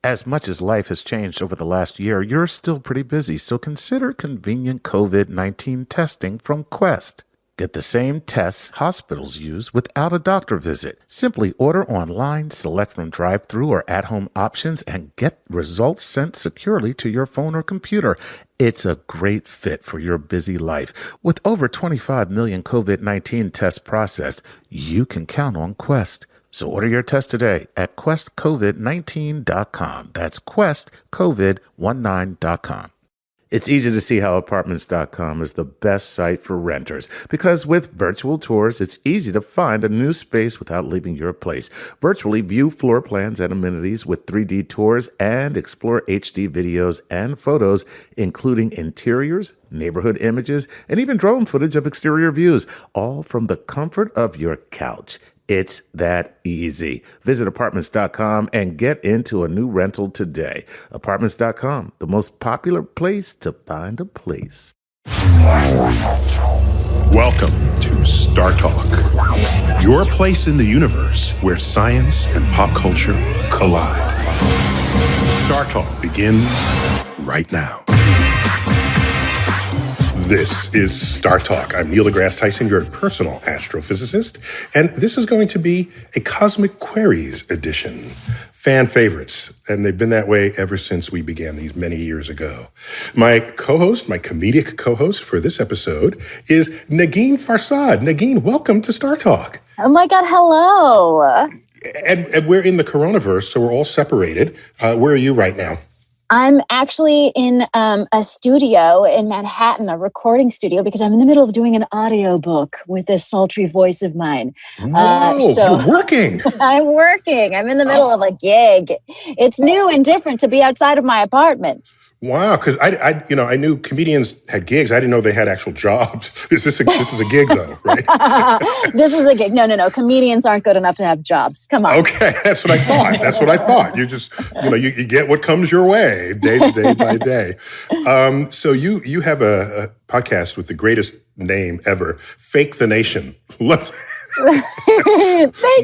As much as life has changed over the last year, you're still pretty busy, so consider convenient COVID-19 testing from Quest. Get the same tests hospitals use without a doctor visit. Simply order online, select from drive-through or at-home options, and get results sent securely to your phone or computer. It's a great fit for your busy life. With over 25 million COVID-19 tests processed, you can count on Quest. So order your test today at questcovid19.com. That's questcovid19.com. It's easy to see how Apartments.com is the best site for renters because with virtual tours, it's easy to find a new space without leaving your place. Virtually view floor plans and amenities with 3D tours and explore HD videos and photos, including interiors, neighborhood images, and even drone footage of exterior views, all from the comfort of your couch. It's that easy. Visit Apartments.com and get into a new rental today. Apartments.com, the most popular place to find a place. Welcome to Star Talk, your place in the universe where science and pop culture collide. Star Talk begins right now. This is Star Talk. I'm Neil Degrasse Tyson, your personal astrophysicist, and this is going to be a Cosmic Queries edition. Fan favorites, and they've been that way ever since we began these many years ago. My co-host, my comedic co-host for this episode is Negin Farsad. Negin, welcome to Star Talk. Oh my God, hello. And we're in the coronavirus, so we're all separated. Where are you right now? I'm actually in a studio in Manhattan, a recording studio, because I'm in the middle of doing an audiobook with this sultry voice of mine. Whoa, you're working. I'm working. I'm in the middle of a gig. It's new and different to be outside of my apartment. Wow, because I knew comedians had gigs. I didn't know they had actual jobs. This is a gig though, right? This is a gig. No. Comedians aren't good enough to have jobs. Come on. Okay, that's what I thought. You just, you get what comes your way day by day. So you have a podcast with the greatest name ever, Fake the Nation. Love. Thank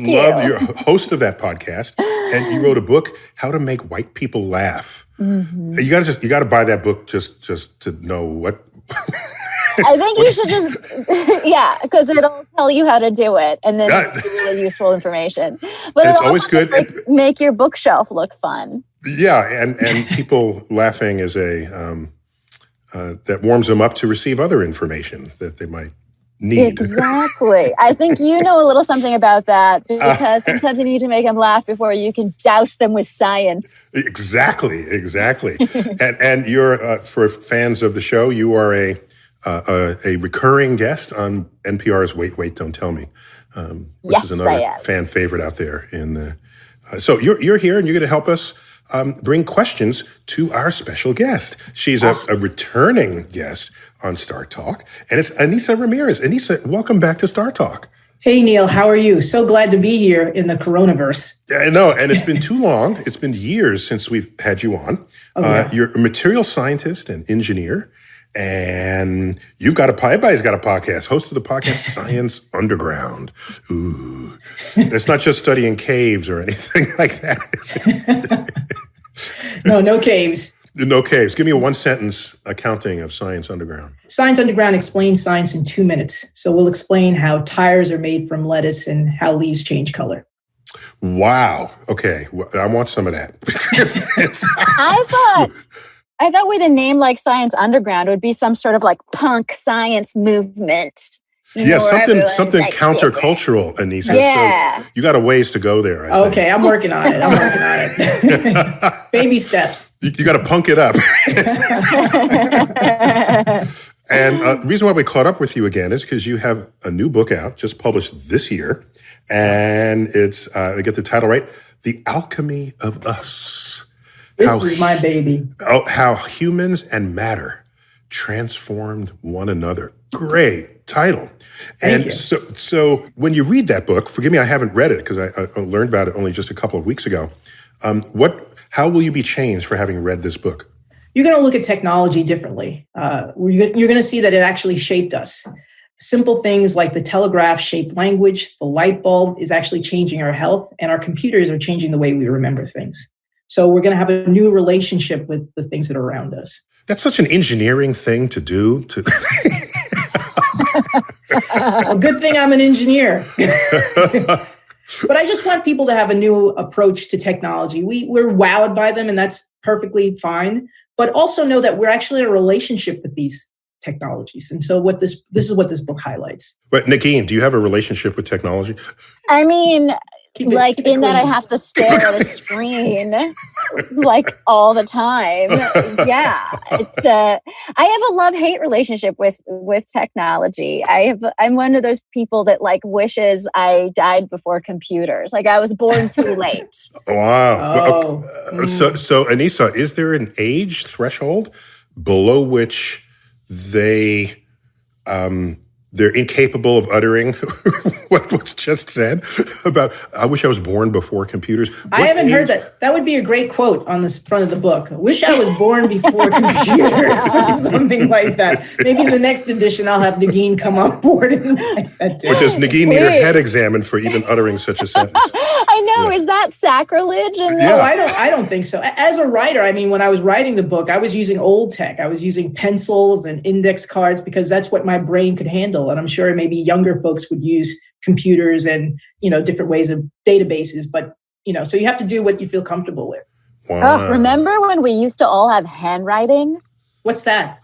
you. Love your host of that podcast, and you wrote a book, How to Make White People Laugh. Mm-hmm. You got to buy that book just to know what. I think you should just, because it'll tell you how to do it, and then it's really useful information. But it's always good. Make your bookshelf look fun. Yeah, and people laughing is that warms them up to receive other information that they might need. Exactly. I think you know a little something about that because sometimes you need to make them laugh before you can douse them with science. Exactly. and you're for fans of the show, you are a recurring guest on NPR's Wait, Don't Tell Me, which is another fan favorite out there. So you're here and you're going to help us bring questions to our special guest. She's a returning guest on Star Talk, and it's Ainissa Ramirez. Ainissa, welcome back to Star Talk. Hey, Neil, how are you? So glad to be here in the coronavirus. I know, and it's been too long. It's been years since we've had you on. You're a material scientist and engineer, and everybody's got a podcast, host of the podcast Science Underground. Ooh, it's not just studying caves or anything like that, is it? No caves. No caves. Give me a one-sentence accounting of Science Underground. Science Underground explains science in 2 minutes. So we'll explain how tires are made from lettuce and how leaves change color. Wow. Okay. Well, I want some of that. I thought with a name like Science Underground it would be some sort of like punk science movement. Something like countercultural, Ainissa. Yeah. So you got a ways to go there. I think. I'm working on it. Baby steps. You got to punk it up. And the reason why we caught up with you again is because you have a new book out, just published this year. And it's, I get the title right, The Alchemy of Us. This is my baby. How humans and matter transformed one another. Great title. Thank you. So when you read that book, forgive me, I haven't read it because I learned about it only just a couple of weeks ago. How will you be changed for having read this book? You're going to look at technology differently. You're going to see that it actually shaped us. Simple things like the telegraph shaped language, the light bulb is actually changing our health, and our computers are changing the way we remember things. So we're going to have a new relationship with the things that are around us. That's such an engineering thing to do. Well, good thing I'm an engineer. But I just want people to have a new approach to technology. We're wowed by them, and that's perfectly fine. But also know that we're actually in a relationship with these technologies. And so this is what this book highlights. But Negin, do you have a relationship with technology? I mean, Keep it in that I clean. have to stare at a screen like all the time. Yeah, I have a love-hate relationship with technology. I'm one of those people that like wishes I died before computers. Like I was born too late. Wow. So Ainissa, is there an age threshold below which they're incapable of uttering what was just said about, I wish I was born before computers? I haven't heard that. That would be a great quote on the front of the book. Wish I was born before computers or something like that. Maybe in the next edition, I'll have Negin come on board and write that down. Or does Negin need her head examined for even uttering such a sentence? I know. Yeah. Is that sacrilege? No, I don't think so. As a writer, I mean, when I was writing the book, I was using old tech. I was using pencils and index cards because that's what my brain could handle. And I'm sure maybe younger folks would use computers and, different ways of databases. But, so you have to do what you feel comfortable with. Wow. Oh, remember when we used to all have handwriting? What's that?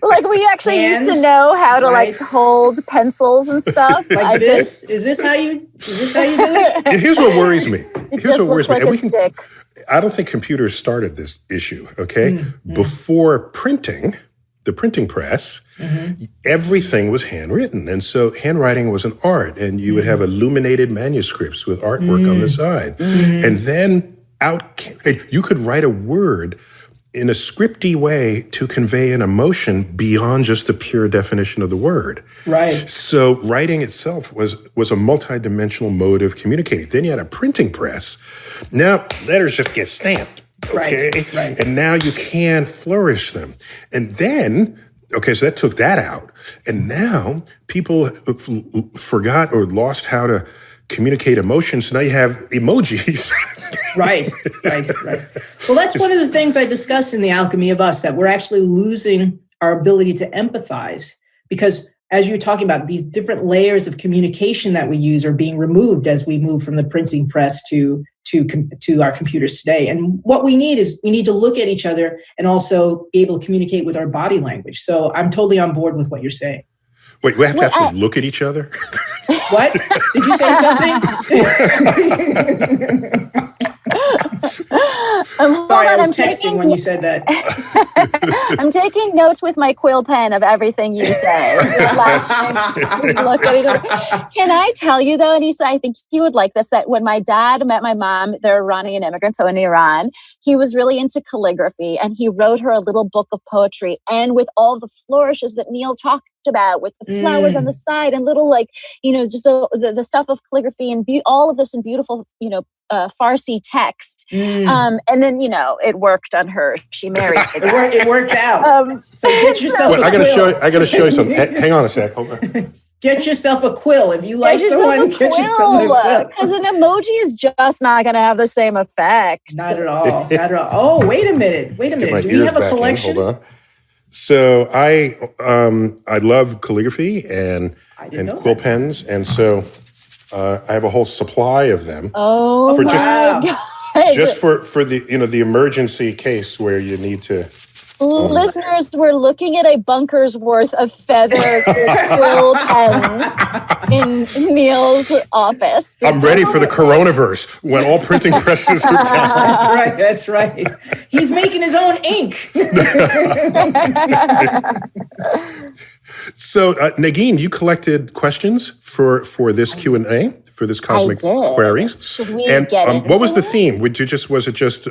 Like we actually used to know how to like hold pencils and stuff. Like this? Is this how you do it? Here's what worries me. It just looks like a stick. I don't think computers started this issue, okay? Mm-hmm. Before printing, the printing press, everything was handwritten. And so handwriting was an art, and you would have illuminated manuscripts with artwork on the side. Mm-hmm. And then you could write a word in a scripty way to convey an emotion beyond just the pure definition of the word. Right. So writing itself was a multidimensional mode of communicating. Then you had a printing press. Now letters just get stamped. Okay. Right. And now you can flourish them. And then, so that took that out. And now people forgot or lost how to communicate emotions. So now you have emojis. Right. Well, that's one of the things I discuss in The Alchemy of Us, that we're actually losing our ability to empathize because as you're talking about, these different layers of communication that we use are being removed as we move from the printing press to our computers today. And what we need to look at each other and also be able to communicate with our body language. So I'm totally on board with what you're saying. Wait, we have to actually look at each other? What? Did you say something? Sorry, I was texting when you said that. I'm taking notes with my quill pen of everything you say. Last time we looked at each other. Can I tell you though, Ainissa, I think you would like this, that when my dad met my mom, they're Iranian immigrants, so in Iran, he was really into calligraphy and he wrote her a little book of poetry, and with all the flourishes that Neil talked about, with the flowers on the side and little just the stuff of calligraphy and all of this in beautiful Farsi text. And then it worked on her. She married the guy. It worked out. So get yourself a quill. I gotta show you something. Hang on a sec. Hold on. Get yourself a quill. If you like someone, get yourself a quill. Because an emoji is just not going to have the same effect. Not at all. Oh, wait a minute. Do we have a collection? Hold on. So I love calligraphy and quill pens, and so I have a whole supply of them. Oh, my God. Just for the the emergency case where you need to. Listeners, we're looking at a bunker's worth of feathered quill pens in Neil's office. I'm ready for the coronavirus when all printing presses are down. That's right. He's making his own ink. So, Negin, you collected questions for this Q&A, for this Cosmic Queries. Should we get into what was the theme? Was it just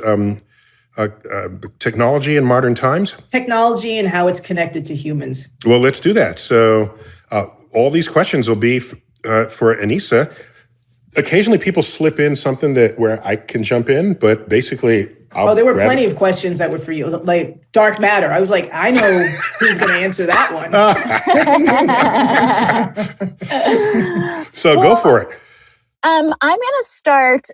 technology in modern times? Technology and how it's connected to humans. Well, let's do that. So all these questions will be for Ainissa. Occasionally people slip in something where I can jump in, but basically there were plenty of questions that were for you, like dark matter. I was like, I know who's going to answer that one. So go for it. I'm going to start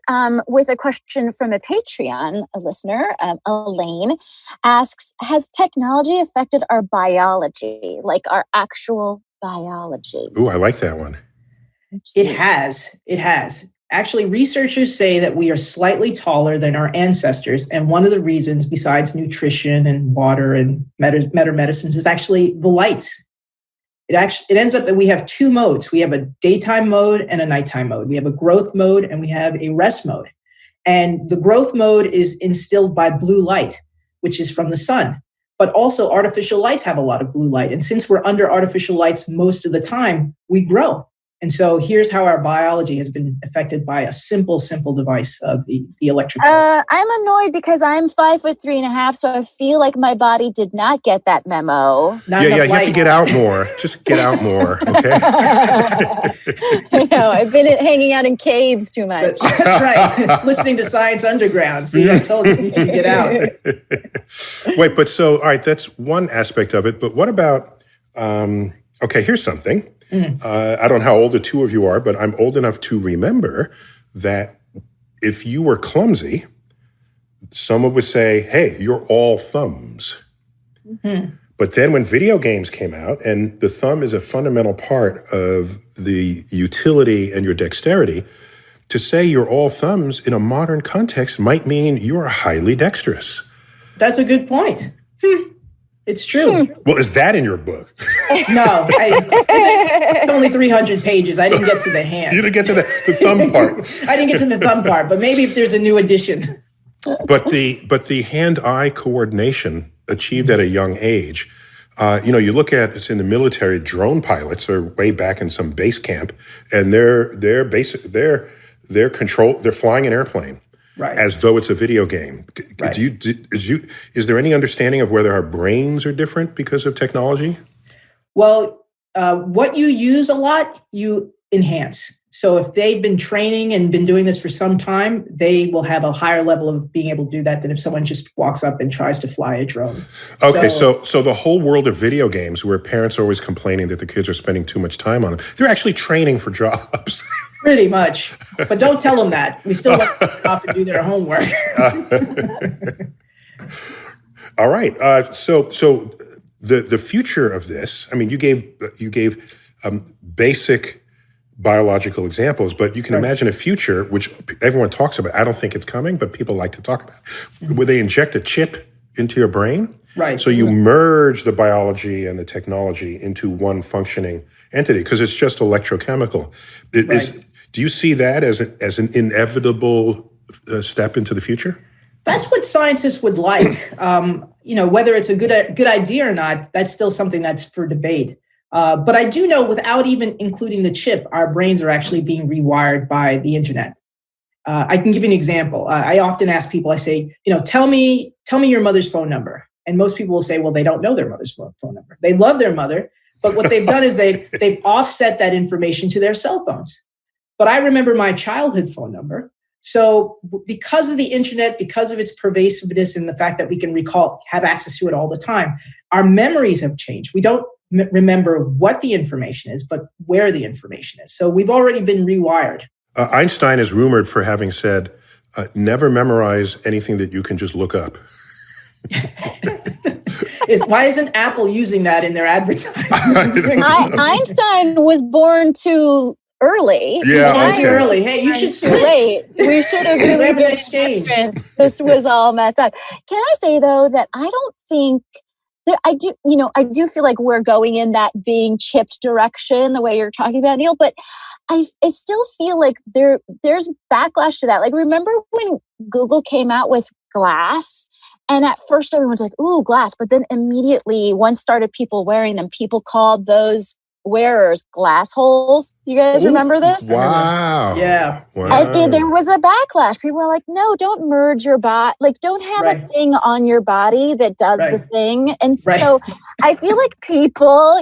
with a question from a Patreon listener. Elaine asks, has technology affected our biology, like our actual biology? Ooh, I like that one. It has. It has. Actually, researchers say that we are slightly taller than our ancestors. And one of the reasons, besides nutrition and water and better medicines, is actually the light. It ends up that we have two modes. We have a daytime mode and a nighttime mode. We have a growth mode and we have a rest mode. And the growth mode is instilled by blue light, which is from the sun. But also artificial lights have a lot of blue light. And since we're under artificial lights most of the time, we grow. And so here's how our biology has been affected by a simple device of the electric. I'm annoyed because I'm 5'3.5", so I feel like my body did not get that memo. You have to get out more. Just get out more, okay? I know, I've been hanging out in caves too much. That's right. Listening to Science Underground. See, I told you should get out. Wait, but so, all right, that's one aspect of it. But what about, okay, here's something. I don't know how old the two of you are, but I'm old enough to remember that if you were clumsy, someone would say, hey, you're all thumbs. Mm-hmm. But then when video games came out, and the thumb is a fundamental part of the utility and your dexterity, to say you're all thumbs in a modern context might mean you're highly dexterous. That's a good point. It's true. Well, is that in your book? No, it's only 300 pages. I didn't get to the hand. You didn't get to the thumb part. I didn't get to the thumb part, but maybe if there's a new edition. But the hand-eye coordination achieved at a young age, you look at, it's in the military, drone pilots are way back in some base camp, and they're flying an airplane. Right. As though it's a video game. Right. Is there any understanding of whether our brains are different because of technology? Well, what you use a lot, you enhance. So if they've been training and been doing this for some time, they will have a higher level of being able to do that than if someone just walks up and tries to fly a drone. Okay, so the whole world of video games, where parents are always complaining that the kids are spending too much time on them, they're actually training for jobs. Pretty much. But don't tell them that. We still let them off and do their homework. All right. So the future of this, I mean, you gave basic biological examples, but you can imagine a future, which everyone talks about. I don't think it's coming, but people like to talk about, where they inject a chip into your brain. Right. So you merge the biology and the technology into one functioning entity, because it's just electrochemical. Do you see that as an inevitable step into the future? That's what scientists would like. Whether it's a good idea or not, that's still something that's for debate. But I do know, without even including the chip, our brains are actually being rewired by the internet. I can give you an example. I often ask people, I say, tell me your mother's phone number. And most people will say, well, they don't know their mother's phone number. They love their mother, but what they've done is they've offset that information to their cell phones. But I remember my childhood phone number. So because of the internet, because of its pervasiveness and the fact that we can have access to it all the time, our memories have changed. We don't remember what the information is, but where the information is. So we've already been rewired. Einstein is rumored for having said, never memorize anything that you can just look up. Why isn't Apple using that in their advertising? Einstein was born too early. Yeah, too early. Hey, you should switch. Wait, we should have really been an exchange. This was all messed up. Can I say though that I don't think that I do feel like we're going in that being chipped direction, the way you're talking about, Neil, but I still feel like there's backlash to that. Like, remember when Google came out with Glass? And at first everyone's like, ooh, Glass. But then immediately, once started people wearing them, people called those wearers glass holes. You guys remember this? Wow. Yeah. Wow. And there was a backlash. People were like, no, don't merge your body. Like, don't have a thing on your body that does the thing. And so I feel like people,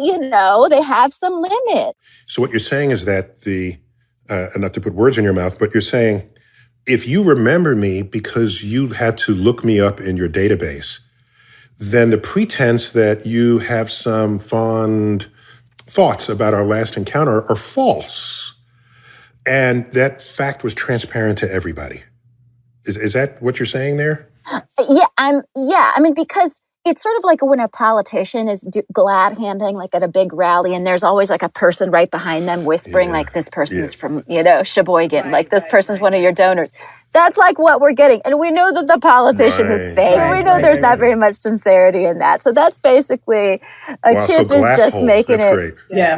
they have some limits. So what you're saying is that not to put words in your mouth, but you're saying, if you remember me because you had to look me up in your database, then the pretense that you have some fond thoughts about our last encounter are false. And that fact was transparent to everybody. Is that what you're saying there? Yeah, I mean, because it's sort of like when a politician is glad handing like at a big rally and there's always like a person right behind them whispering like this person's from, Sheboygan, like this person's one of your donors. That's like what we're getting. And we know that the politician is fake. We know there's not very much sincerity in that. So that's basically Chip is just making it. Great.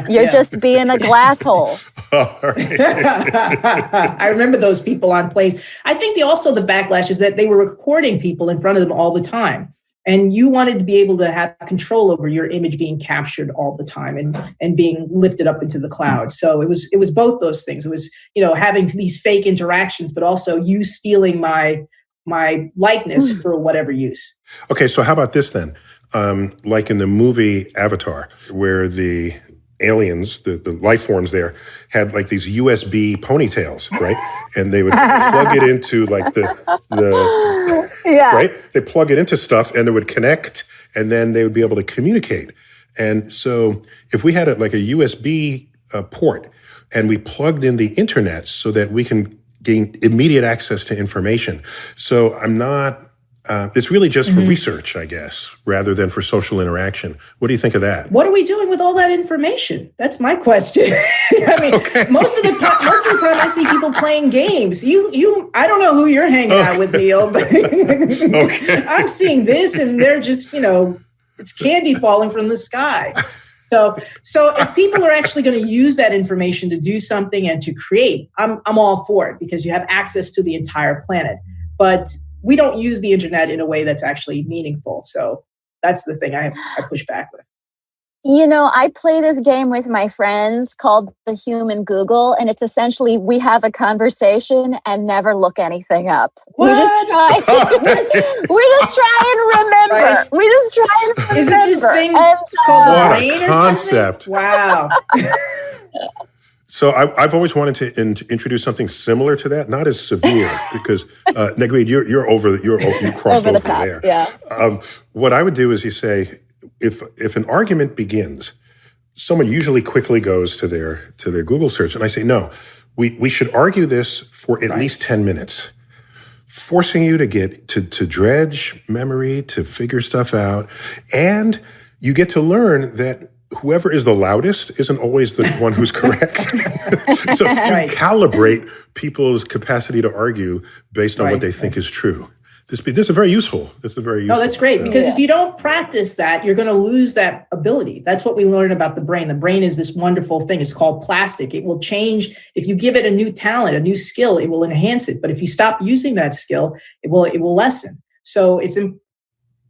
You're just being a glass hole. I remember those people on plays. I think the backlash is that they were recording people in front of them all the time. And you wanted to be able to have control over your image being captured all the time and being lifted up into the cloud. So it was both those things. It was, having these fake interactions, but also you stealing my likeness for whatever use. Okay, so how about this then? Like in the movie Avatar, where the aliens, the life forms there, had like these USB ponytails, right? And they would plug it into like the right? They plug it into stuff and it would connect and then they would be able to communicate. And so if we had like a USB port and we plugged in the internet so that we can gain immediate access to information. So it's really just for research, I guess, rather than for social interaction. What do you think of that? What are we doing with all that information? That's my question. I mean, most of the time I see people playing games. I don't know who you're hanging out with, Neil, but I'm seeing this and they're just, it's candy falling from the sky. So if people are actually going to use that information to do something and to create, I'm all for it because you have access to the entire planet. But we don't use the internet in a way that's actually meaningful. So that's the thing I push back with. I play this game with my friends called the Human Google, and it's essentially we have a conversation and never look anything up. What? We just try and remember. Right. We just try and remember. Is it this thing called the brain or concept. Something? Wow. So I've always wanted to introduce something similar to that, not as severe, because Negreed, you crossed over the top, there. Yeah. What I would do is you say, if an argument begins, someone usually quickly goes to their Google search, and I say, no, we should argue this for at least 10 minutes, forcing you to get to dredge memory, to figure stuff out, and you get to learn that whoever is the loudest isn't always the one who's correct. So you calibrate people's capacity to argue based on what they think is true. This is very useful. No, that's great. Because if you don't practice that, you're going to lose that ability. That's what we learn about the brain. The brain is this wonderful thing. It's called plastic. It will change. If you give it a new talent, a new skill, it will enhance it. But if you stop using that skill, it will lessen. So it's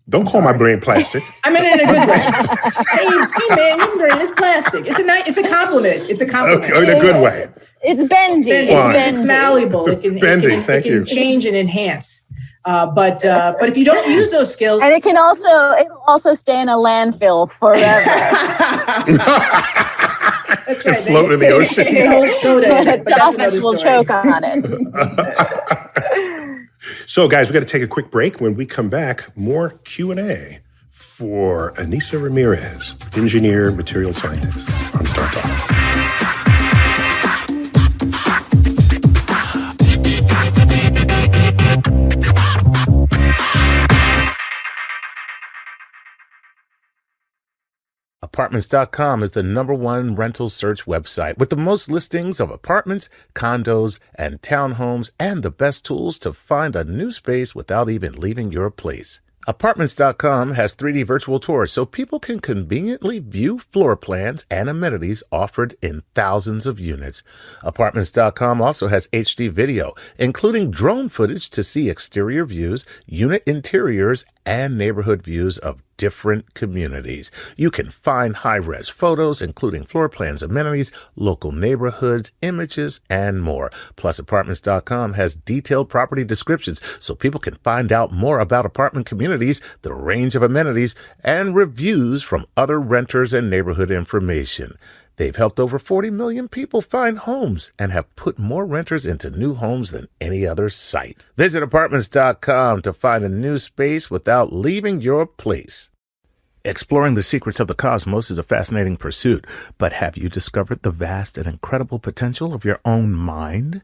Don't call my brain plastic. I mean it in a good way. hey man, your brain is plastic. It's a compliment. It's a compliment. Okay, in a good way. It's bendy. It's malleable. It can change and enhance. But if you don't use those skills, and it'll also stay in a landfill forever. That's right. Float in the ocean. Dolphins will choke on it. So, guys, we got to take a quick break. When we come back, more Q&A for Ainissa Ramirez, engineer, material scientist on Star Talk. Apartments.com is the #1 rental search website with the most listings of apartments, condos, and townhomes, and the best tools to find a new space without even leaving your place. Apartments.com has 3D virtual tours so people can conveniently view floor plans and amenities offered in thousands of units. Apartments.com also has HD video, including drone footage to see exterior views, unit interiors, and neighborhood views of different communities. You can find high-res photos, including floor plans, amenities, local neighborhoods, images, and more. Plus, Apartments.com has detailed property descriptions so people can find out more about apartment communities, the range of amenities, and reviews from other renters and neighborhood information. They've helped over 40 million people find homes and have put more renters into new homes than any other site. Visit Apartments.com to find a new space without leaving your place. Exploring the secrets of the cosmos is a fascinating pursuit, but have you discovered the vast and incredible potential of your own mind?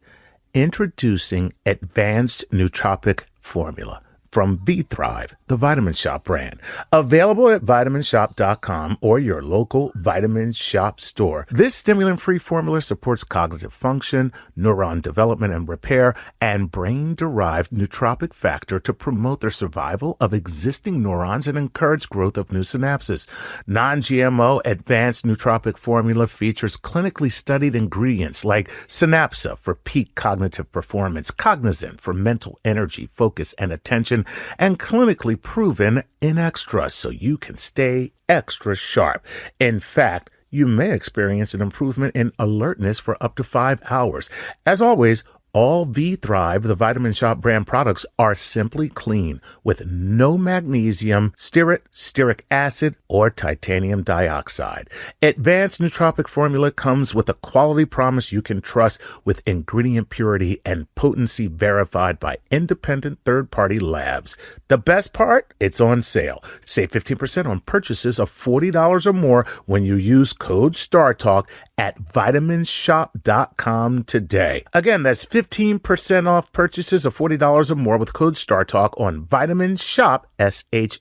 Introducing Advanced Nootropic Formula from V-Thrive, the Vitamin Shop brand. Available at vitaminshop.com or your local Vitamin Shop store. This stimulant-free formula supports cognitive function, neuron development and repair, and brain-derived nootropic factor to promote the survival of existing neurons and encourage growth of new synapses. Non-GMO Advanced Nootropic Formula features clinically studied ingredients like Synapsa for peak cognitive performance, Cognizant for mental energy, focus, and attention, and clinically proven in extras so you can stay extra sharp. In fact, you may experience an improvement in alertness for up to 5 hours. As always, all V-Thrive, the Vitamin Shop brand products, are simply clean with no magnesium, stearate, stearic acid, or titanium dioxide. Advanced Nootropic Formula comes with a quality promise you can trust with ingredient purity and potency verified by independent third-party labs. The best part? It's on sale. Save 15% on purchases of $40 or more when you use code STARTALK at vitaminshop.com today. Again, that's 15% off purchases of $40 or more with code STARTALK on vitaminshop, SHOPPE.com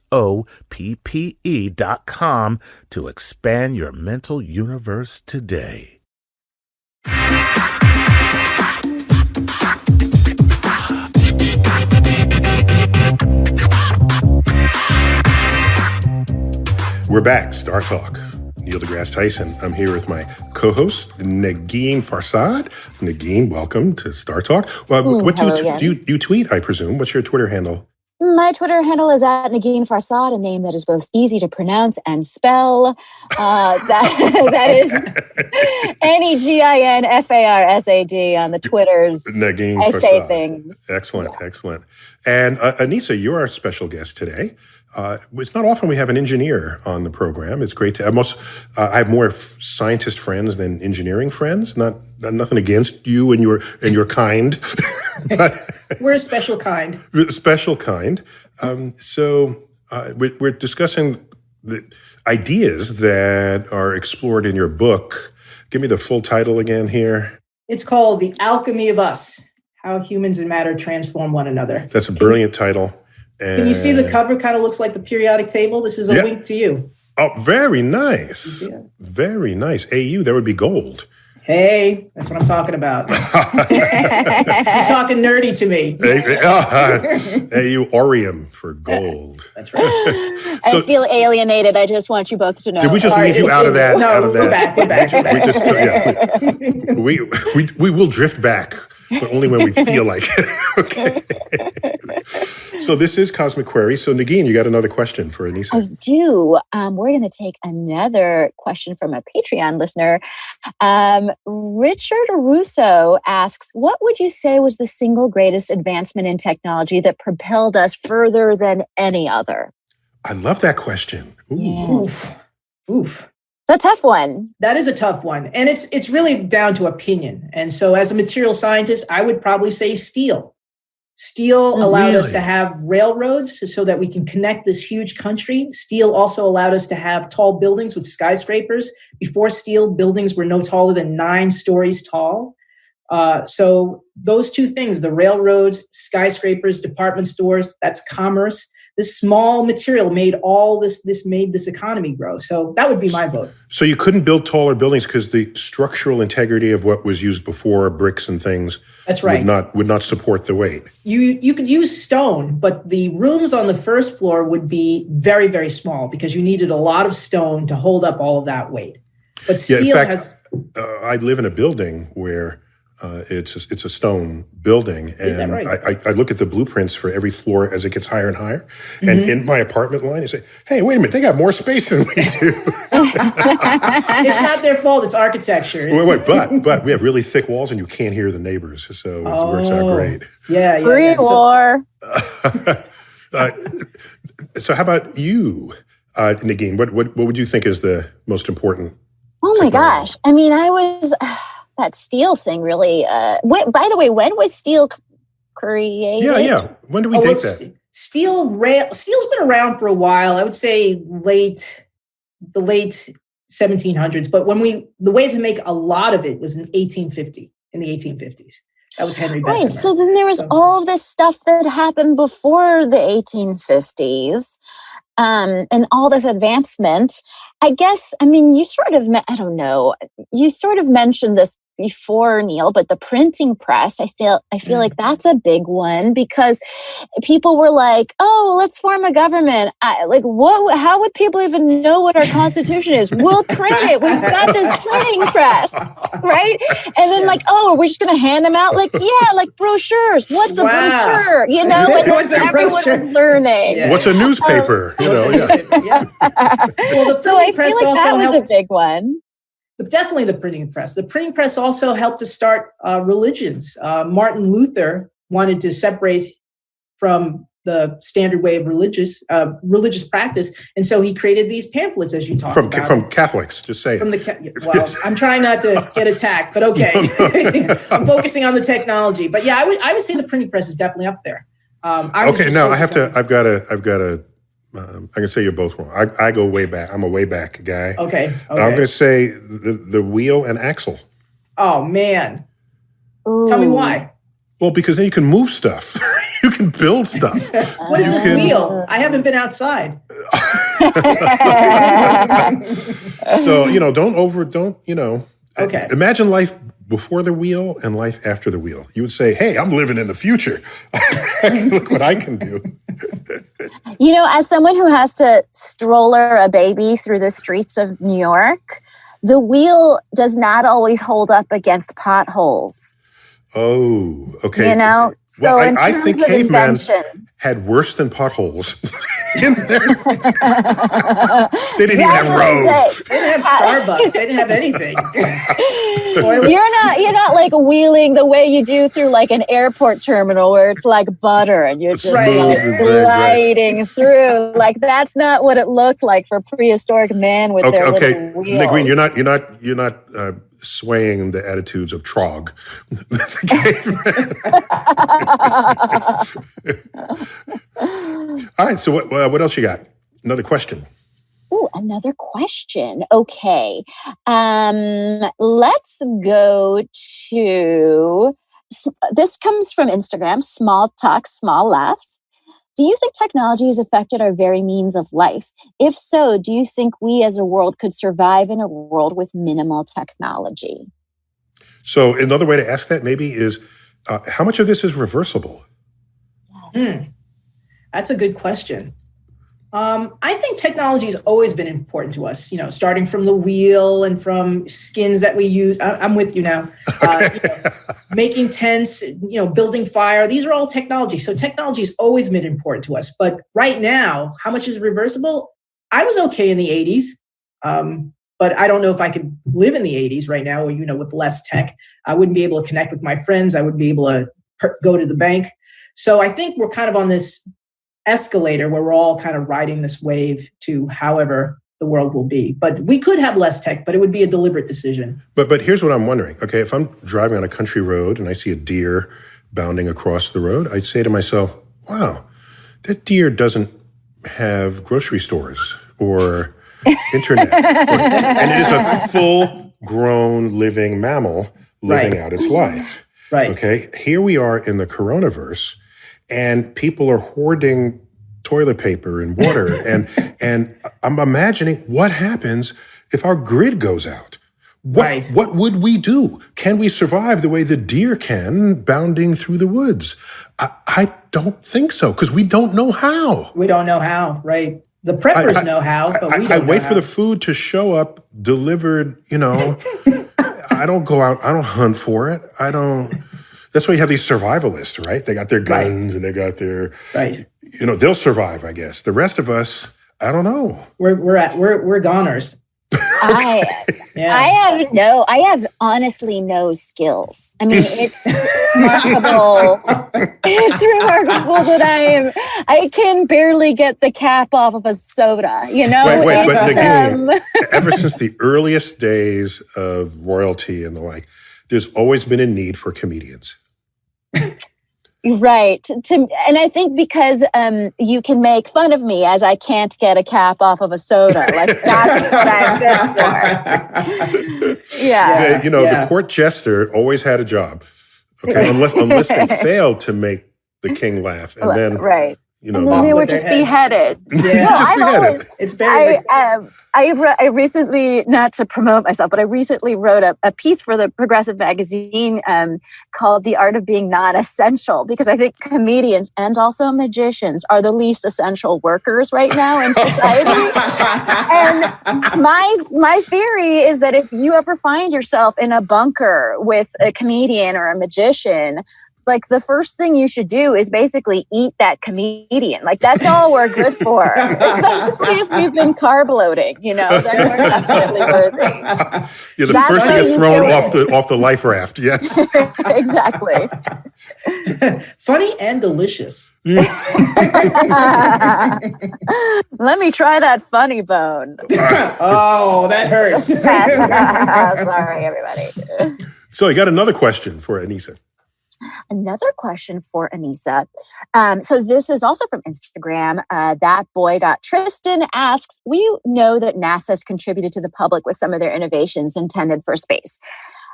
to expand your mental universe today. We're back, Star Talk. Neil Degrasse Tyson. I'm here with my co-host, Negin Farsad. Negin, welcome to Star Talk. What do you tweet, I presume? What's your Twitter handle? My Twitter handle is at Negin Farsad, a name that is both easy to pronounce and spell. That is NEGINFARSAD on the Twitters. Negin I Farsad. say things. Excellent, excellent. And Ainissa, you're our special guest today. It's not often we have an engineer on the program. It's great to have I have more scientist friends than engineering friends. Nothing against you and your kind. But we're a special kind. Special kind. So we're discussing the ideas that are explored in your book. Give me the full title again here. It's called The Alchemy of Us: How Humans and Matter Transform One Another. That's a brilliant title. Can you see the cover kind of looks like the periodic table? This is a wink to you. Oh, very nice. Yeah. Very nice. AU, that would be gold. Hey, that's what I'm talking about. You're talking nerdy to me. AU Orium for gold. That's right. I feel alienated. I just want you both to know. Did we just leave you out of that? No, we're back. We will drift back, but only when we feel like it. Okay. So this is Cosmic Query. So Negin, you got another question for Ainissa? I do. We're going to take another question from a Patreon listener. Richard Russo asks, what would you say was the single greatest advancement in technology that propelled us further than any other? I love that question. Ooh. Yes. Oof. It's a tough one. That is a tough one. And it's really down to opinion. And so as a material scientist, I would probably say steel. Steel allowed us to have railroads so that we can connect this huge country. Steel also allowed us to have tall buildings with skyscrapers. Before steel, buildings were no taller than 9 stories tall. So those two things, the railroads, skyscrapers, department stores, that's commerce. This small material made all this made this economy grow. So that would be my vote. So you couldn't build taller buildings because the structural integrity of what was used before, bricks and things, that's right, would not support the weight. You could use stone, but the rooms on the first floor would be very, very small because you needed a lot of stone to hold up all of that weight. But steel I live in a building where it's a stone building, and is that right? I look at the blueprints for every floor as it gets higher and higher. And in my apartment line, I say, "Hey, wait a minute! They got more space than we do." It's not their fault; it's architecture. But we have really thick walls, and you can't hear the neighbors, so it works out great. Yeah. Free war. So, how about you, Negin? What would you think is the most important? Oh my gosh! I mean, I was. That steel thing really. By the way, when was steel created? Yeah. When do we date that? Steel's been around for a while. I would say the late 1700s. But the way to make a lot of it was in the 1850s. That was Henry Bessemer. Right. So then there was all this stuff that happened before the 1850s. And all this advancement, I guess, I mean, you sort of mentioned this before, Neil, but the printing press, I feel like that's a big one, because people were like, oh, let's form a government. How would people even know what our Constitution is? We'll print it. We've got this printing press, right? And then are we just going to hand them out? Like brochures. What's a brochure? And everyone was learning. Yeah. What's a newspaper? Well, so I feel like that was a big one. Definitely the printing press. The printing press also helped to start religions. Martin Luther wanted to separate from the standard way of religious practice, and so he created these pamphlets, as you talked about. From Catholics, just say it. I'm trying not to get attacked, but okay. No. I'm focusing on the technology. But yeah, I would say the printing press is definitely up there. I can say you're both wrong. I go way back. I'm a way back guy. Okay. I'm going to say the wheel and axle. Oh, man. Ooh. Tell me why. Well, because then you can move stuff. You can build stuff. What is this wheel? I haven't been outside. So, don't. Okay. Imagine life before the wheel and life after the wheel. You would say, hey, I'm living in the future. Look what I can do. As someone who has to stroller a baby through the streets of New York, the wheel does not always hold up against potholes. Oh, okay. So well, in terms I think of caveman invention, had worse than potholes in there. They didn't even have roads. They didn't have Starbucks. They didn't have anything. You're not like wheeling the way you do through like an airport terminal where it's like butter and you're just gliding through. Like that's not what it looked like for prehistoric man with their little wheels. Nick Green, you're not swaying the attitudes of Trog. All right, so what else you got? Another question. Ooh, another question. Okay. Let's go to, this comes from Instagram, Small Talk, Small Laughs. Do you think technology has affected our very means of life? If so, do you think we as a world could survive in a world with minimal technology? So another way to ask that maybe is, how much of this is reversible? Yes. That's a good question. I think technology has always been important to us, starting from the wheel and from skins that we use. I'm with you now. Making tents, building fire. These are all technology. So technology has always been important to us. But right now, how much is reversible? I was okay in the 80s, but I don't know if I could live in the 80s right now, or, with less tech. I wouldn't be able to connect with my friends. I wouldn't be able to go to the bank. So I think we're kind of on this escalator where we're all kind of riding this wave to however the world will be. But we could have less tech, but it would be a deliberate decision. But here's what I'm wondering. Okay, if I'm driving on a country road and I see a deer bounding across the road, I'd say to myself, wow, that deer doesn't have grocery stores or internet. And it is a full-grown living mammal living out its life. Right. Okay, here we are in the coronavirus, and people are hoarding toilet paper and water. and I'm imagining what happens if our grid goes out. What would we do? Can we survive the way the deer can, bounding through the woods? I don't think so, because we don't know how. We don't know how, right? The preppers know how, but we don't I wait for the food to show up delivered, I don't go out, I don't hunt for it. That's why you have these survivalists, right? They got their guns and they got their, they'll survive, I guess. The rest of us, I don't know. We're goners. I have honestly no skills. I mean, it's remarkable. It's remarkable that I can barely get the cap off of a soda, Wait, but ever since the earliest days of royalty and the like, there's always been a need for comedians. Right. And I think because you can make fun of me as I can't get a cap off of a soda. Like, that's what I'm good for. Yeah. The court jester always had a job. Okay, unless they failed to make the king laugh. And then right. And then they were just beheaded. Yeah. No, it's very. I recently, not to promote myself, but I recently wrote a piece for the Progressive magazine called "The Art of Being Non-Essential," because I think comedians and also magicians are the least essential workers right now in society. And my theory is that if you ever find yourself in a bunker with a comedian or a magician, like, the first thing you should do is basically eat that comedian. Like, that's all we're good for. Especially if we've been carb loading, then we're definitely worthy. The first to get thrown off the life raft, yes. Exactly. Funny and delicious. Let me try that funny bone. Oh, that hurt. Sorry, everybody. So you got another question for Ainissa. Another question for Ainissa. So this is also from Instagram. Thatboy.Tristan asks, we know that NASA has contributed to the public with some of their innovations intended for space.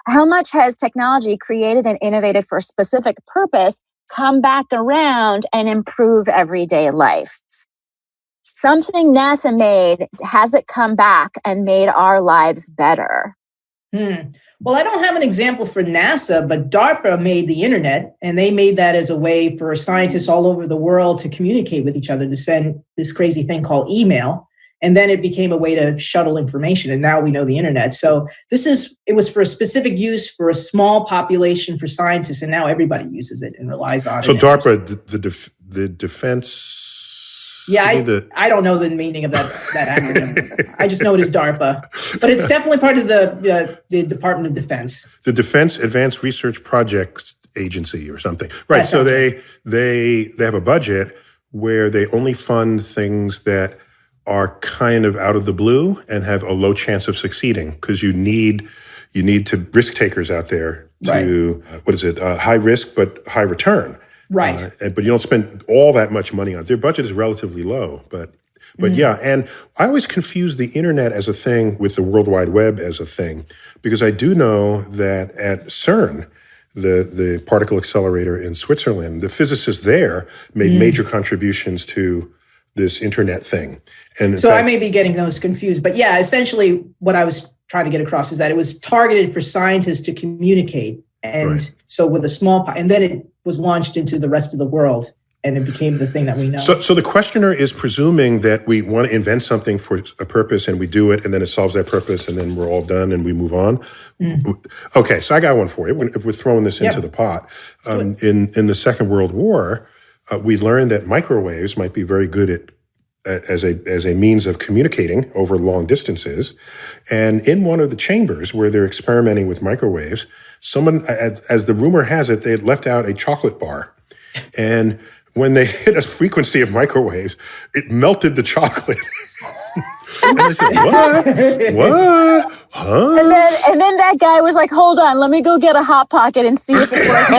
How much has technology created and innovated for a specific purpose come back around and improve everyday life? Something NASA made, has it come back and made our lives better? Well, I don't have an example for NASA, but DARPA made the internet, and they made that as a way for scientists all over the world to communicate with each other, to send this crazy thing called email. And then it became a way to shuttle information. And now we know the internet. So it was for a specific use for a small population for scientists. And now everybody uses it and relies on it. So DARPA, the defense. Yeah, I don't know the meaning of that acronym. I just know it is DARPA, but it's definitely part of the Department of Defense. The Defense Advanced Research Projects Agency or something, right? So they have a budget where they only fund things that are kind of out of the blue and have a low chance of succeeding, because you need to risk takers out there to high risk but high return. Right. But you don't spend all that much money on it. Their budget is relatively low, but yeah. And I always confuse the internet as a thing with the World Wide Web as a thing, because I do know that at CERN, the particle accelerator in Switzerland, the physicists there made major contributions to this internet thing. And so I may be getting those confused, but yeah, essentially what I was trying to get across is that it was targeted for scientists to communicate. And so with a small, and then it was launched into the rest of the world, and it became the thing that we know. So the questioner is presuming that we want to invent something for a purpose, and we do it, and then it solves that purpose, and then we're all done, and we move on. Okay, so I got one for you. If we're throwing this into the pot, in the Second World War, we learned that microwaves might be very good as a means of communicating over long distances. And in one of the chambers where they're experimenting with microwaves, someone, as the rumor has it, they had left out a chocolate bar. And when they hit a frequency of microwaves, it melted the chocolate. And they said, what? Huh? And then that guy was like, hold on, let me go get a Hot Pocket and see if it works.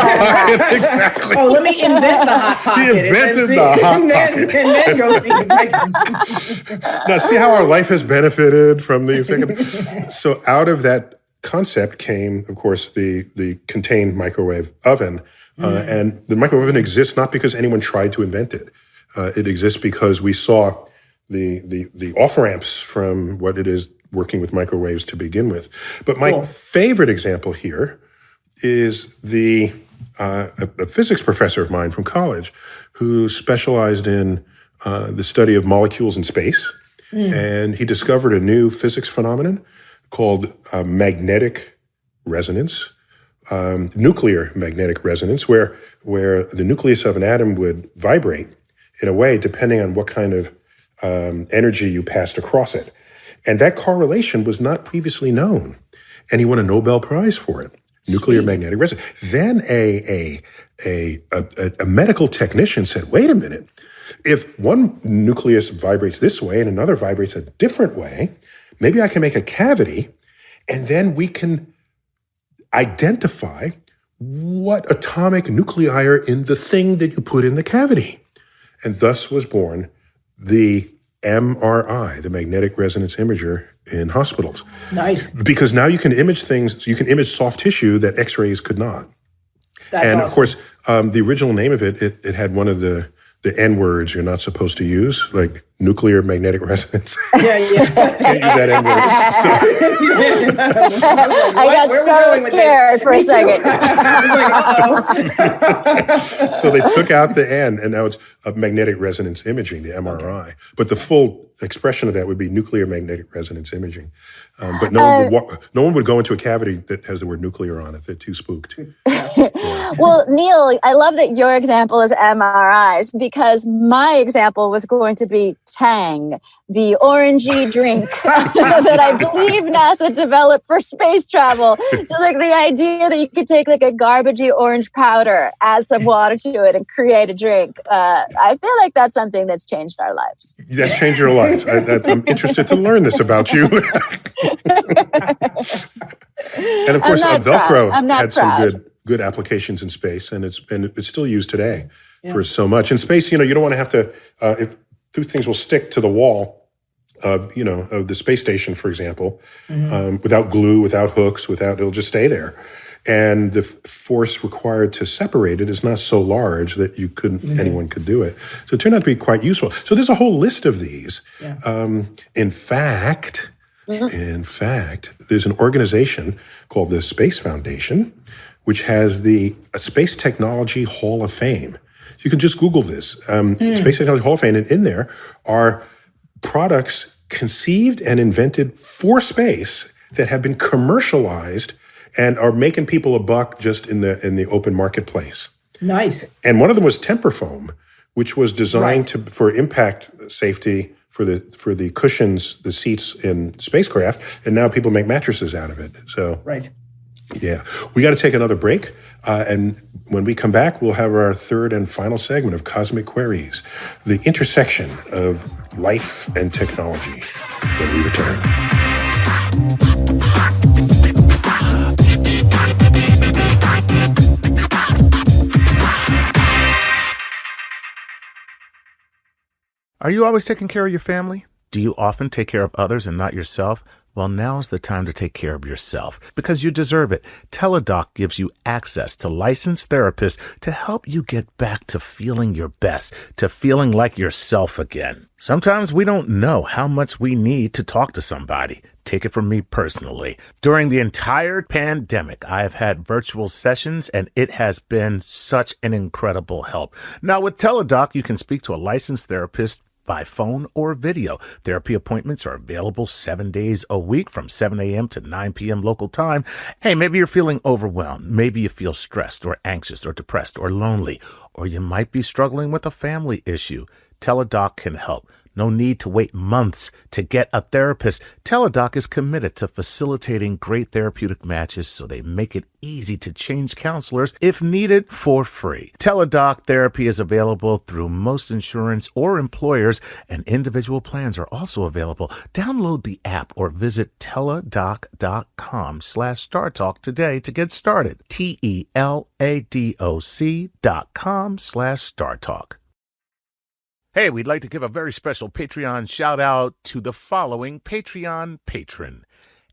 Exactly. Oh, let me invent the Hot Pocket. He invented the Hot Pocket. And then go see if I can. Now, see how our life has benefited from these things? So out of that concept came, of course, the contained microwave oven. And the microwave oven exists not because anyone tried to invent it. It exists because we saw the off-ramps from what it is working with microwaves to begin with. But my favorite example here is a physics professor of mine from college who specialized in the study of molecules in space. And he discovered a new physics phenomenon called magnetic resonance, nuclear magnetic resonance, where the nucleus of an atom would vibrate in a way depending on what kind of energy you passed across it. And that correlation was not previously known. And he won a Nobel Prize for it, nuclear magnetic resonance. Then a medical technician said, wait a minute, if one nucleus vibrates this way and another vibrates a different way, maybe I can make a cavity, and then we can identify what atomic nuclei are in the thing that you put in the cavity? And thus was born the MRI, the magnetic resonance imager in hospitals. Nice. Because now you can image things, you can image soft tissue that X-rays could not. That's and awesome. Of course, the original name of it had one of the N words you're not supposed to use, like nuclear magnetic resonance. Yeah. Can't use that N word. I got so scared for a second. So they took out the N, and now it's a magnetic resonance imaging, the MRI. But the full expression of that would be nuclear magnetic resonance imaging. But no one would go into a cavity that has the word nuclear on it. They're too spooked. Well, Neil, I love that your example is MRIs, because my example was going to be Tang, the orangey drink that I believe NASA developed for space travel. So like the idea that you could take like a garbagey orange powder, add some water to it, and create a drink. I feel like that's something that's changed our lives. That's changed your life. I'm interested to learn this about you. And of course, Velcro had some good applications in space, and it's still used today for so much. In space, you don't want to have to if two things will stick to the wall of the space station, for example, without glue, without hooks, it'll just stay there. And the force required to separate it is not so large that anyone could do it. So it turned out to be quite useful. So there's a whole list of these. Yeah. In fact, there's an organization called the Space Foundation, which has the Space Technology Hall of Fame. You can just Google this, Space Technology Hall of Fame, and in there are products conceived and invented for space that have been commercialized and are making people a buck just in the open marketplace. Nice. And one of them was Temper Foam, which was designed for impact safety for the cushions, the seats in spacecraft, and now people make mattresses out of it. So yeah, we got to take another break, and when we come back, we'll have our third and final segment of Cosmic Queries, the intersection of life and technology, when we return. Are you always taking care of your family? Do you often take care of others and not yourself? Well, now's the time to take care of yourself, because you deserve it. Teladoc gives you access to licensed therapists to help you get back to feeling your best, to feeling like yourself again. Sometimes we don't know how much we need to talk to somebody. Take it from me personally. During the entire pandemic, I have had virtual sessions, and it has been such an incredible help. Now, with Teladoc, you can speak to a licensed therapist by phone or video. Therapy appointments are available 7 days a week from 7 a.m. to 9 p.m. local time. Hey, maybe you're feeling overwhelmed. Maybe you feel stressed or anxious or depressed or lonely, or you might be struggling with a family issue. Teladoc can help. No need to wait months to get a therapist. Teladoc is committed to facilitating great therapeutic matches, so they make it easy to change counselors if needed for free. Teladoc therapy is available through most insurance or employers, and individual plans are also available. Download the app or visit teladoc.com/StarTalk today to get started. TELADOC.com/StarTalk. Hey, we'd like to give a very special Patreon shout out to the following Patreon patron,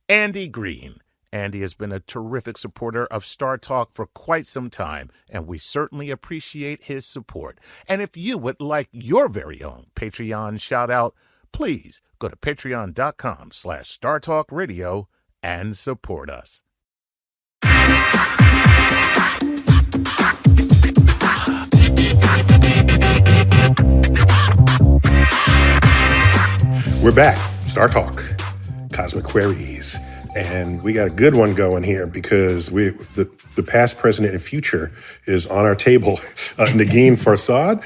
Andy Green. Andy has been a terrific supporter of Star Talk for quite some time, and we certainly appreciate his support. And if you would like your very own Patreon shout out, please go to patreon.com/StarTalkRadio and support us. We're back. Star Talk, Cosmic Queries. And we got a good one going here because the past, present, and future is on our table. Negin Farsad,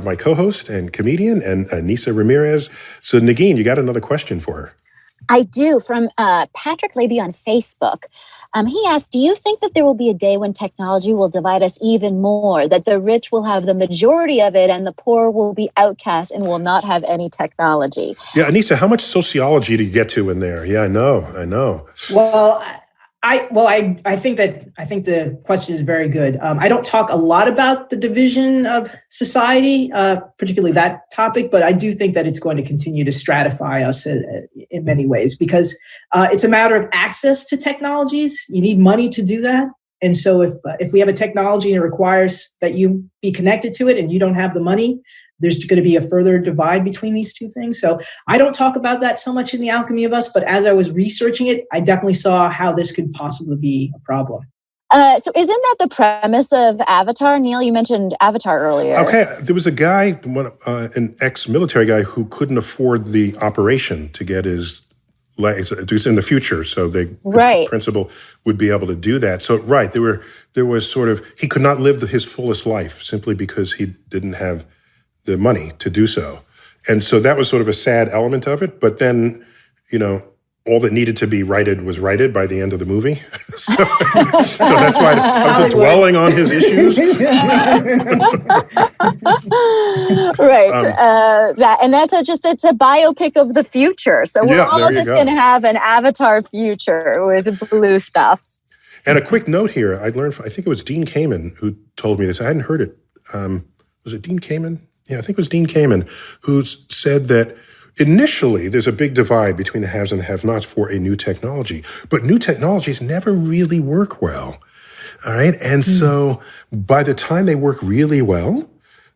my co-host and comedian, and Ainissa Ramirez. So Negin, you got another question for her? I do, from Patrick Levy on Facebook. He asked, do you think that there will be a day when technology will divide us even more, that the rich will have the majority of it and the poor will be outcast and will not have any technology? Yeah, Ainissa, how much sociology do you get to in there? Yeah, I know. Well, I think the question is very good. I don't talk a lot about the division of society, particularly that topic, but I do think that it's going to continue to stratify us in many ways because it's a matter of access to technologies. You need money to do that. And so if we have a technology and it requires that you be connected to it and you don't have the money, there's going to be a further divide between these two things. So I don't talk about that so much in The Alchemy of Us, but as I was researching it, I definitely saw how this could possibly be a problem. So isn't that the premise of Avatar? Neil, you mentioned Avatar earlier. Okay, there was a guy, an ex-military guy, who couldn't afford the operation to get his legs. It was in the future, so the principal would be able to do that. So there was sort of, he could not live his fullest life simply because he didn't have the money to do so. And so that was sort of a sad element of it. But then, all that needed to be righted was righted by the end of the movie. so that's why I was dwelling on his issues. Right. It's a biopic of the future. So we're all just going to have an Avatar future with blue stuff. And a quick note here, I think it was Dean Kamen who told me this. I hadn't heard it. Was it Dean Kamen? Yeah, I think it was Dean Kamen who said that initially there's a big divide between the haves and the have-nots for a new technology, but new technologies never really work well, all right? And so by the time they work really well,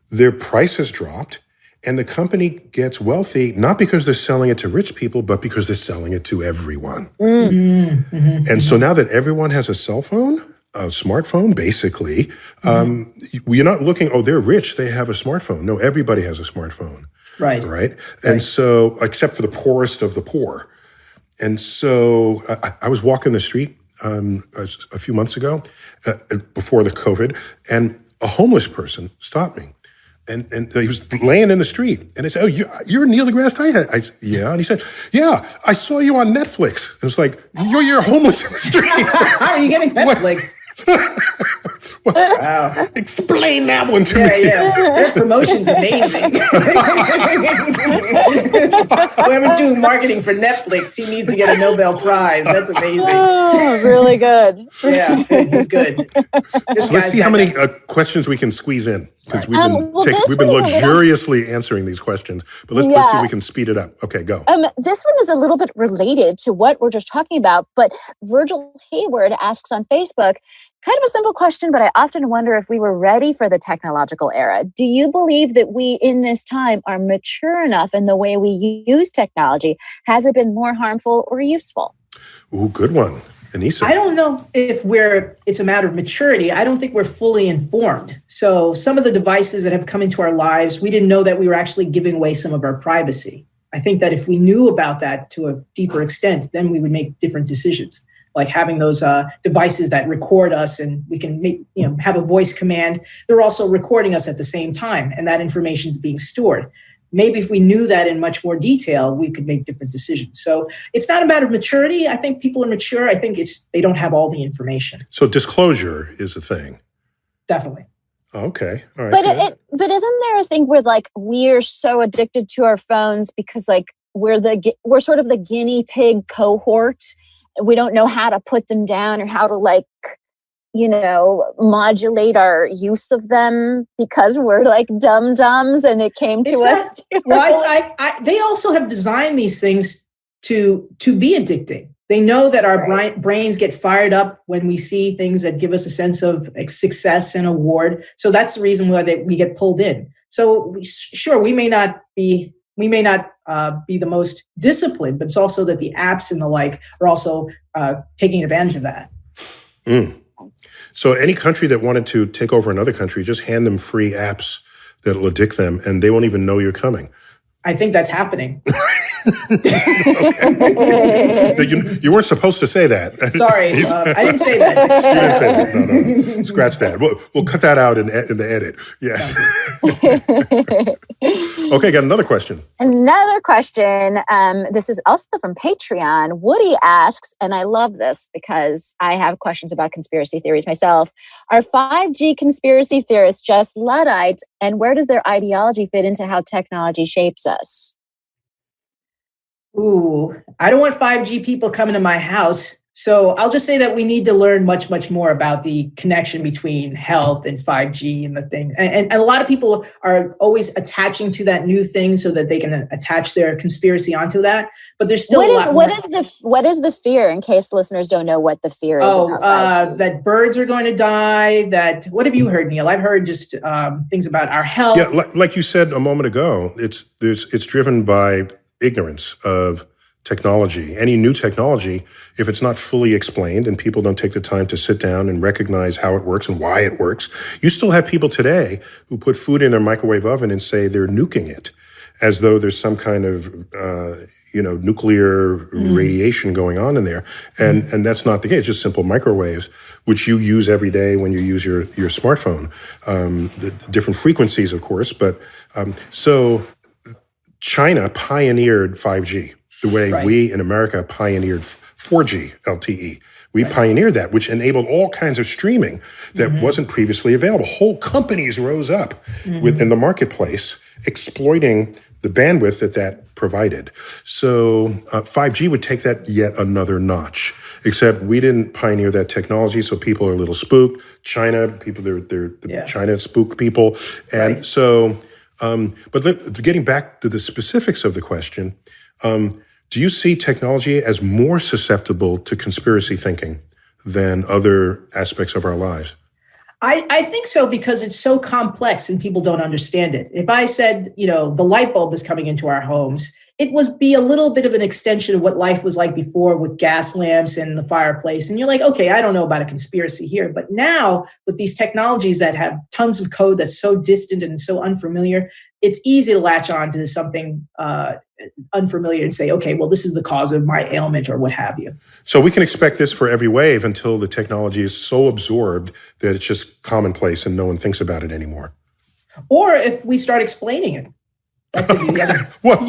their price has dropped and the company gets wealthy, not because they're selling it to rich people, but because they're selling it to everyone. And so now that everyone has a cell phone, a smartphone, basically, you're not looking, they're rich, they have a smartphone. No, everybody has a smartphone. Right. And so, except for the poorest of the poor. And so I was walking the street a few months ago, before the COVID, and a homeless person stopped me. And he was laying in the street. And I said, you're Neil deGrasse Tyson? I said, yeah. And he said, yeah, I saw you on Netflix. And it was like, you're homeless in the street. How are you getting Netflix? Wow. Explain that one to me. Yeah. Their promotion's amazing. Whoever's doing marketing for Netflix, he needs to get a Nobel Prize. That's amazing. Oh, really good. Yeah, he's good. Let's see how many questions we can squeeze in. Since we've been luxuriously answering these questions, but let's see if we can speed it up. Okay, go. This one is a little bit related to what we're just talking about, but Virgil Hayward asks on Facebook, kind of a simple question, but I often wonder if we were ready for the technological era. Do you believe that we in this time are mature enough in the way we use technology? Has it been more harmful or useful? Ooh, good one. Ainissa. I don't know if it's a matter of maturity. I don't think we're fully informed. So some of the devices that have come into our lives, we didn't know that we were actually giving away some of our privacy. I think that if we knew about that to a deeper extent, then we would make different decisions. Like having those devices that record us and we can have a voice command. They're also recording us at the same time, and that information is being stored. Maybe if we knew that in much more detail, we could make different decisions. So it's not a matter of maturity. I think people are mature. I think they don't have all the information. So disclosure is a thing. Definitely. Okay. All right. But isn't there a thing where we're so addicted to our phones because we're sort of the guinea pig cohort. We don't know how to put them down or how to modulate our use of them because we're like dum-dums and it came to us. Well, they also have designed these things to be addicting. They know that our brains get fired up when we see things that give us a sense of success and award. So that's the reason why we get pulled in. So sure, we may not be the most disciplined, but it's also that the apps and the like are also taking advantage of that. So any country that wanted to take over another country, just hand them free apps that'll addict them, and they won't even know you're coming. I think that's happening. You weren't supposed to say that. Sorry, I didn't say that. You didn't say that. No. Scratch that. We'll cut that out in the edit. Yes. Okay, got another question. Another question. This is also from Patreon. Woody asks, and I love this because I have questions about conspiracy theories myself. Are 5G conspiracy theorists just Luddites, and where does their ideology fit into how technology shapes us? Ooh, I don't want 5G people coming to my house. So I'll just say that we need to learn much, much more about the connection between health and 5G and the thing. And a lot of people are always attaching to that new thing so that they can attach their conspiracy onto that. But there's still what is the fear, in case listeners don't know what the fear is? That birds are going to die. That, what have you heard, Neil? I've heard just things about our health. Yeah, like you said a moment ago, it's driven by ignorance of technology. Any new technology, if it's not fully explained and people don't take the time to sit down and recognize how it works and why it works, you still have people today who put food in their microwave oven and say they're nuking it, as though there's some kind of nuclear radiation going on in there. And that's not the case. It's just simple microwaves, which you use every day when you use your smartphone. The different frequencies, of course. But so China pioneered 5G the way we in America pioneered 4G LTE. We pioneered that, which enabled all kinds of streaming that wasn't previously available. Whole companies rose up within the marketplace, exploiting the bandwidth that provided. So 5G would take that yet another notch, except we didn't pioneer that technology, so people are a little spooked. China, people, they're China spook people. And so, but getting back to the specifics of the question, do you see technology as more susceptible to conspiracy thinking than other aspects of our lives? I think so, because it's so complex and people don't understand it. If I said, the light bulb is coming into our homes, it would be a little bit of an extension of what life was like before with gas lamps and the fireplace. And you're like, okay, I don't know about a conspiracy here. But now with these technologies that have tons of code that's so distant and so unfamiliar, it's easy to latch on to something unfamiliar and say, okay, well, this is the cause of my ailment or what have you. So we can expect this for every wave until the technology is so absorbed that it's just commonplace and no one thinks about it anymore. Or if we start explaining it. That could be the other. Well,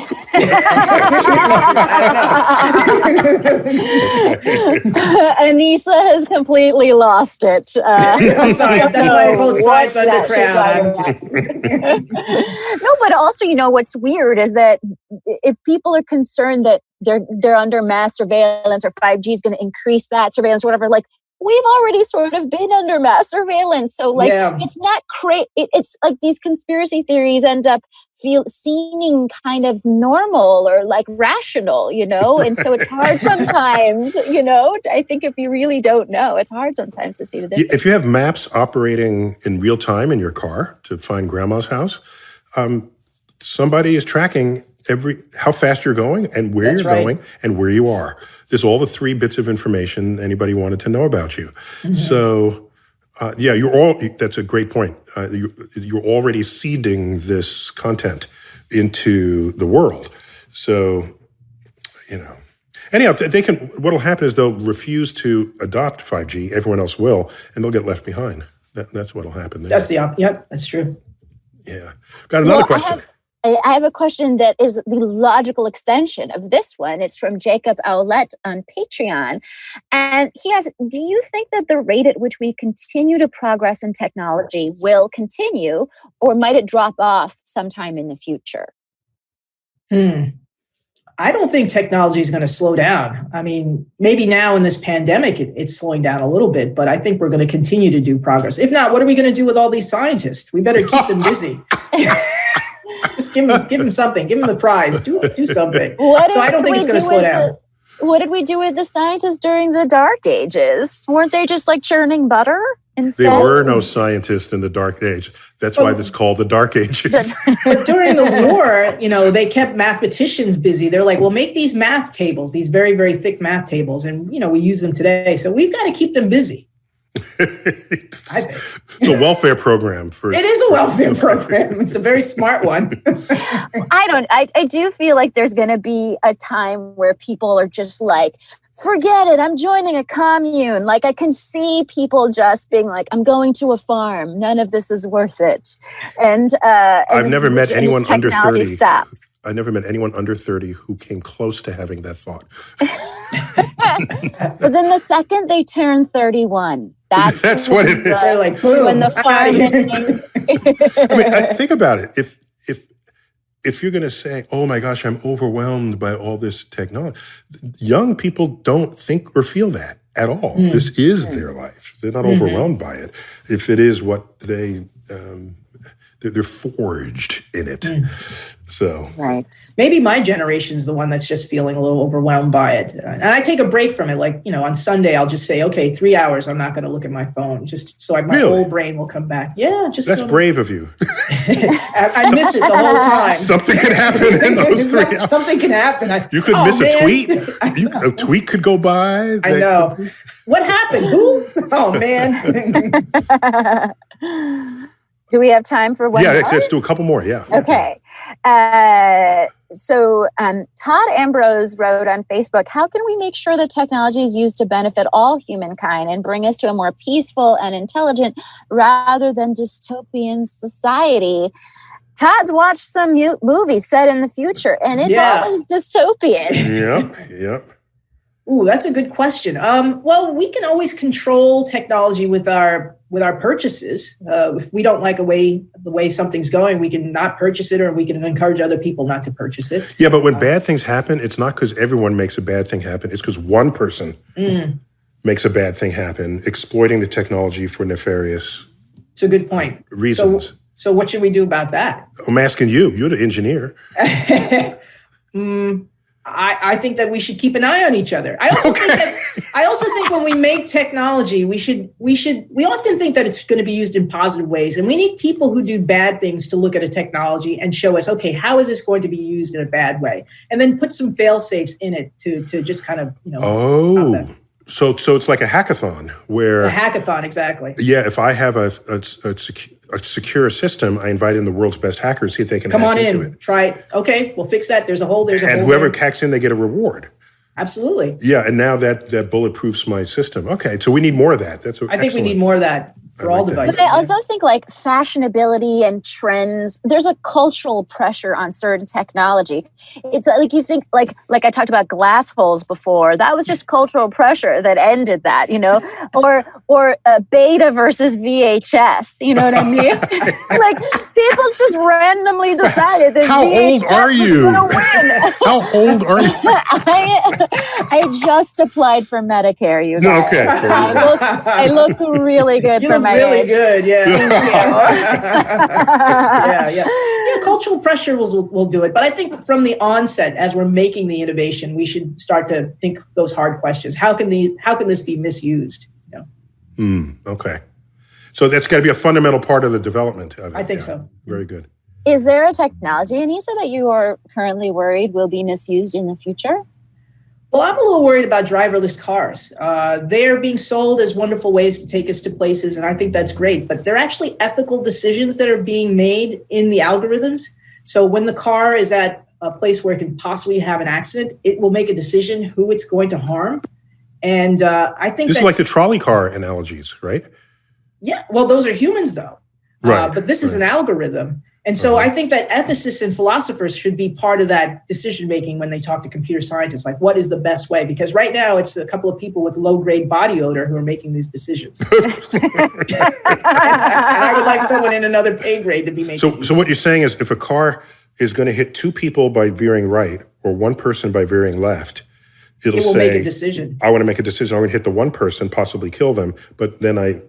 Ainissa has completely lost it. I'm sorry. That's why both sides underground. No, but also, what's weird is that if people are concerned that they're under mass surveillance or 5G is going to increase that surveillance or whatever, like, we've already sort of been under mass surveillance. So it's not crazy. It's like these conspiracy theories end up seeming kind of normal or like rational, and so it's hard sometimes, I think if you really don't know, it's hard sometimes to see the difference. If you have maps operating in real time in your car to find grandma's house, somebody is tracking how fast you're going and where you're going and where you are. There's all the 3 bits of information anybody wanted to know about you. So, that's a great point. You're already seeding this content into the world. So, anyhow, what'll happen is they'll refuse to adopt 5G. Everyone else will, and they'll get left behind. That's what'll happen there. That's true. Yeah. Got another question. I have a question that is the logical extension of this one. It's from Jacob Owlett on Patreon. And he asks, do you think that the rate at which we continue to progress in technology will continue, or might it drop off sometime in the future? I don't think technology is going to slow down. I mean, maybe now in this pandemic, it's slowing down a little bit, but I think we're going to continue to do progress. If not, what are we going to do with all these scientists? We better keep them busy. Just give them something. Give them the prize. Do something. So I don't think it's going to slow down. What did we do with the scientists during the Dark Ages? Weren't they just like churning butter instead? There were no scientists in the Dark Age. That's why it's called the Dark Ages. But during the war, they kept mathematicians busy. They're like, well, make these math tables, these very, very thick math tables. And, we use them today. So we've got to keep them busy. It's a welfare program It is a welfare program. It's a very smart one. I do feel like there's going to be a time where people are just like, forget it, I'm joining a commune. Like, I can see people just being like, I'm going to a farm. None of this is worth it. And I've never met anyone under 30. Stops. I never met anyone under 30 who came close to having that thought. But then the second they turn 31, that's what it is. They're like, boom, when the farm think about it. If you're going to say, oh my gosh, I'm overwhelmed by all this technology, young people don't think or feel that. at all. This is their life. They're not overwhelmed by it. If it is what they're forged in it. So maybe my generation's the one that's just feeling a little overwhelmed by it. And I take a break from it. Like, on Sunday, I'll just say, okay, 3 hours, I'm not going to look at my phone, just so my whole brain will come back. Yeah, just that's brave of you. I miss it the whole time. Something could happen in those 3 hours. Something can happen. You could miss a tweet. A tweet could go by. I know. What happened? Who? Oh, man. Do we have time for one more? Yeah, let's do a couple more. Yeah. Okay. So Todd Ambrose wrote on Facebook, how can we make sure that technology is used to benefit all humankind and bring us to a more peaceful and intelligent rather than dystopian society? Todd's watched some movies set in the future, and it's always dystopian. Yep. Ooh, that's a good question. Well, we can always control technology with our purchases. If we don't like the way something's going, we can not purchase it, or we can encourage other people not to purchase it. Yeah, but when bad things happen, it's not because everyone makes a bad thing happen. It's because one person makes a bad thing happen, exploiting the technology for nefarious. It's a good point. Reasons. So what should we do about that? I'm asking you. You're the engineer. I think that we should keep an eye on each other. I also think when we make technology, we often think that it's going to be used in positive ways. And we need people who do bad things to look at a technology and show us, okay, how is this going to be used in a bad way? And then put some fail safes in it to just kind of, stop that. So it's like a hackathon where... A hackathon, exactly. Yeah, if I have a secure system, I invite in the world's best hackers, see if they can hack into it. Try it. Okay, we'll fix that. There's a hole. And whoever hacks in, they get a reward. Absolutely. Yeah, and now that bulletproofs my system. Okay, so we need more of that. I think we need more of that for all devices. But I also think like fashionability and trends, there's a cultural pressure on certain technology. It's like you think like I talked about glass holes before. That was just cultural pressure that ended that, or beta versus VHS. You know what I mean? Like people just randomly decided that How VHS old are you? was gonna win. How old are you? I just applied for Medicare, you guys. Okay. I look really good for my really age. good, yeah. Yeah, cultural pressure will do it. But I think from the onset, as we're making the innovation, we should start to think those hard questions. How can this be misused? Okay. So that's got to be a fundamental part of the development of it. I think so. Very good. Is there a technology, Ainissa, that you are currently worried will be misused in the future? Well, I'm a little worried about driverless cars. They're being sold as wonderful ways to take us to places, and I think that's great. But they're actually ethical decisions that are being made in the algorithms. So when the car is at a place where it can possibly have an accident, it will make a decision who it's going to harm. And I think this is like the trolley car analogies, right? Yeah. Well, those are humans, though. Right. But this is an algorithm. And so I think that ethicists and philosophers should be part of that decision-making when they talk to computer scientists, like what is the best way? Because right now it's a couple of people with low-grade body odor who are making these decisions. And I would like someone in another pay grade to be making. So what you're saying is if a car is going to hit two people by veering right or one person by veering left, it will make a decision. I want to make a decision. I'm going to hit the one person, possibly kill them, but then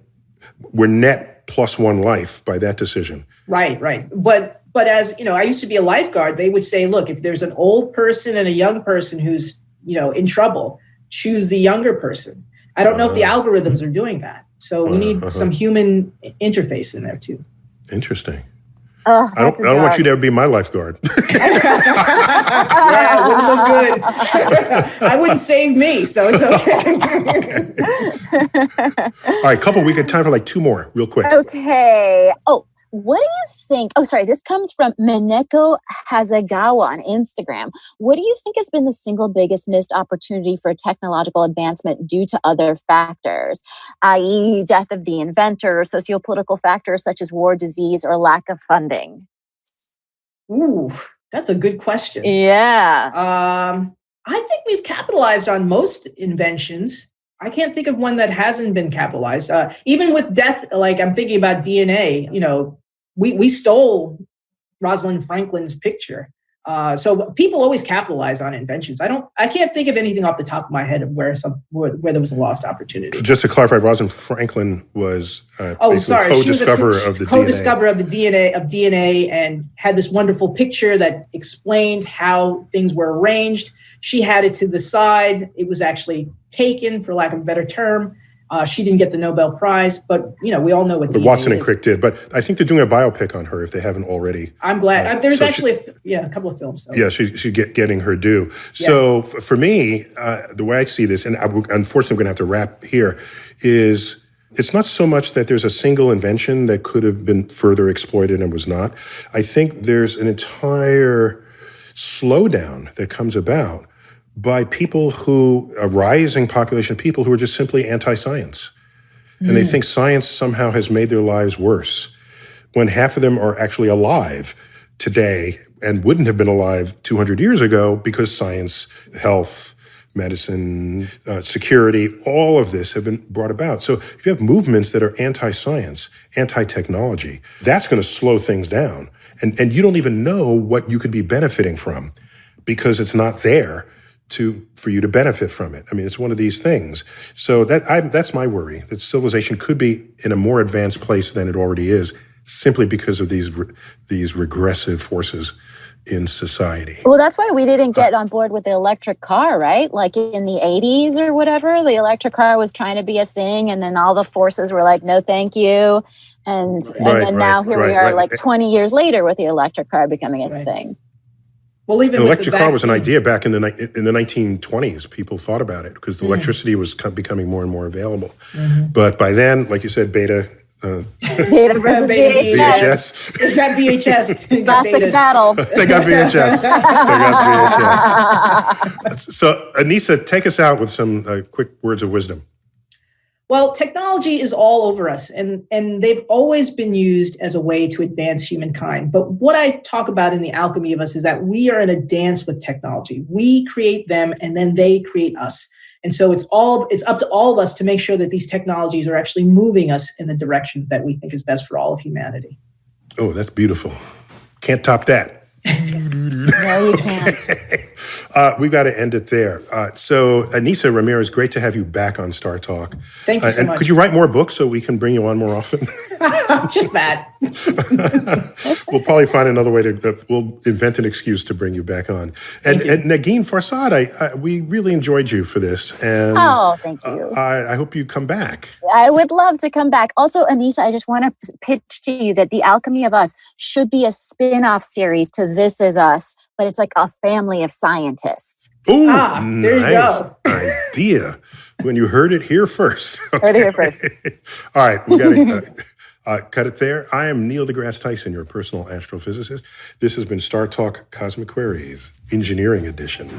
we're net plus one life by that decision. Right. But as I used to be a lifeguard, they would say, look, if there's an old person and a young person who's, in trouble, choose the younger person. I don't know if the algorithms are doing that. So we need some human interface in there too. Interesting. Oh, I don't want you to ever be my lifeguard. Yeah, it wouldn't look good. I wouldn't save me, so it's okay. All right, we got time for like two more real quick. Okay. Oh, what do you think? Oh, sorry. This comes from Mineko Hasegawa on Instagram. What do you think has been the single biggest missed opportunity for technological advancement due to other factors, i.e. death of the inventor, or sociopolitical factors such as war, disease, or lack of funding? Ooh, that's a good question. Yeah. I think we've capitalized on most inventions. I can't think of one that hasn't been capitalized. Even with death, like I'm thinking about DNA, we stole Rosalind Franklin's picture. So people always capitalize on inventions. I can't think of anything off the top of my head of where there was a lost opportunity. Just to clarify, Rosalind Franklin was co-discoverer of the DNA and had this wonderful picture that explained how things were arranged. She had it to the side. It was actually taken, for lack of a better term. She didn't get the Nobel Prize, but we all know what DNA Watson and is. Crick did. But I think they're doing a biopic on her if they haven't already. I'm glad. There's actually a couple of films. So. Yeah, she's getting her due. Yeah. So for me, the way I see this, and unfortunately we're going to have to wrap here, is it's not so much that there's a single invention that could have been further exploited and was not. I think there's an entire slowdown that comes about by a rising population of people who are just simply anti-science. And they think science somehow has made their lives worse, when half of them are actually alive today and wouldn't have been alive 200 years ago because science, health, medicine, security, all of this have been brought about. So if you have movements that are anti-science, anti-technology, that's going to slow things down. And you don't even know what you could be benefiting from because it's not there for you to benefit from it. I mean, it's one of these things. So that's my worry, that civilization could be in a more advanced place than it already is, simply because of these regressive forces in society. Well, that's why we didn't get on board with the electric car, right? Like in the 80s or whatever, the electric car was trying to be a thing, and then all the forces were like, no, thank you. And then now here we are, like 20 years later, with the electric car becoming a thing. Well, even the electric car was an idea back in the 1920s. People thought about it because the electricity was becoming more and more available. Mm-hmm. But by then, like you said, beta versus VHS. They got VHS. Classic battle. They got VHS. So, Ainissa, take us out with some quick words of wisdom. Well, technology is all over us, and they've always been used as a way to advance humankind. But what I talk about in The Alchemy of Us is that we are in a dance with technology. We create them, and then they create us. And so it's up to all of us to make sure that these technologies are actually moving us in the directions that we think is best for all of humanity. Oh, that's beautiful. Can't top that. No, you can't. We've got to end it there. So, Ainissa Ramirez, great to have you back on Star Talk. Thank you so much. Could you write more books so we can bring you on more often? Just that. We'll probably find another way we'll invent an excuse to bring you back on. And Negin Farsad, we really enjoyed you for this. And thank you. I hope you come back. I would love to come back. Also, Ainissa, I just want to pitch to you that The Alchemy of Us should be a spin-off series to This Is Us, but it's like a family of scientists. Ooh, there you go. Idea. When you heard it here first. Okay. Heard it here first. All right, we got to cut it there. I am Neil deGrasse Tyson, your personal astrophysicist. This has been Star Talk Cosmic Queries, Engineering Edition.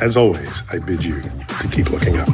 As always, I bid you to keep looking up.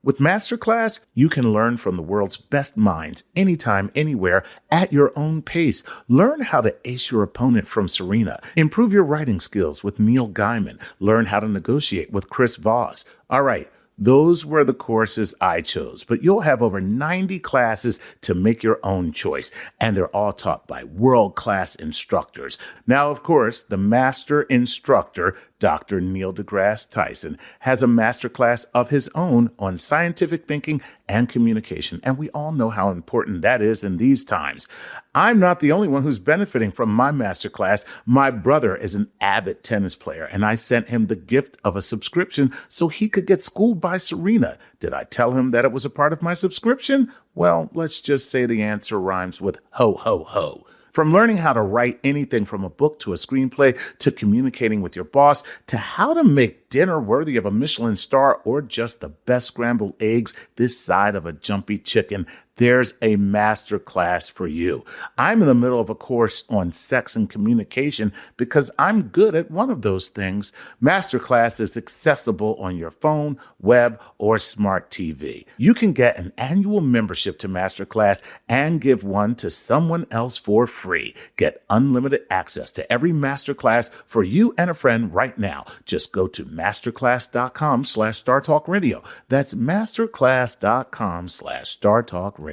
With Masterclass, you can learn from the world's best minds anytime, anywhere, at your own pace. Learn how to ace your opponent from Serena. Improve your writing skills with Neil Gaiman. Learn how to negotiate with Chris Voss. All right, those were the courses I chose, but you'll have over 90 classes to make your own choice, and they're all taught by world-class instructors. Now, of course, the master instructor, Dr. Neil deGrasse Tyson, has a masterclass of his own on scientific thinking and communication, and we all know how important that is in these times. I'm not the only one who's benefiting from my masterclass. My brother is an avid tennis player, and I sent him the gift of a subscription so he could get schooled by Serena. Did I tell him that it was a part of my subscription? Well, let's just say the answer rhymes with ho, ho, ho. From learning how to write anything from a book to a screenplay to communicating with your boss to how to make get dinner worthy of a Michelin star or just the best scrambled eggs this side of a jumpy chicken, there's a master class for you. I'm in the middle of a course on sex and communication because I'm good at one of those things. Masterclass is accessible on your phone, web, or smart TV. You can get an annual membership to Masterclass and give one to someone else for free. Get unlimited access to every Masterclass for you and a friend right now. Just go to masterclass.com/StarTalkRadio. That's masterclass.com/StarTalkRadio.